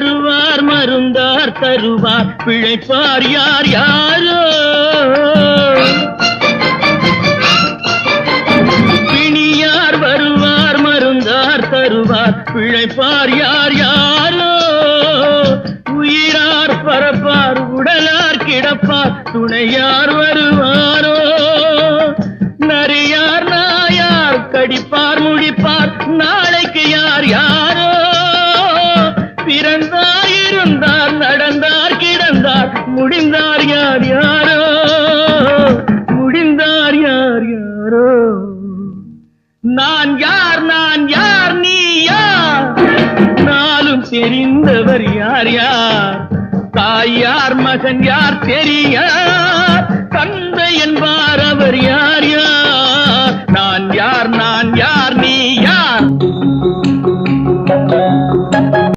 வருவார் மருந்தார் தருவார் பிழைப்பார் யார் யாரோ பிணியார் வருவார் மருந்தார் தருவார் பிழைப்பார் யார் யாரோ உயிரார் பரப்பார் உடலார் கிடப்பார் துணையார் வருவாரோ நரியார் நாயார் கடிப்பார் முடிப்பார் நாளைக்கு யார் யாரோ பிறந்தார் இருந்தார் நடந்தார் கிடந்தார் முடிந்தார் யார் யாரோ முடிந்தார் யார் யாரோ நான் யார் நீ யார் நாளும் தெரிந்தவர் யார் யார் தாய் யார் மகன் யார் தெரியார் தந்தை என்பார் அவர் யார்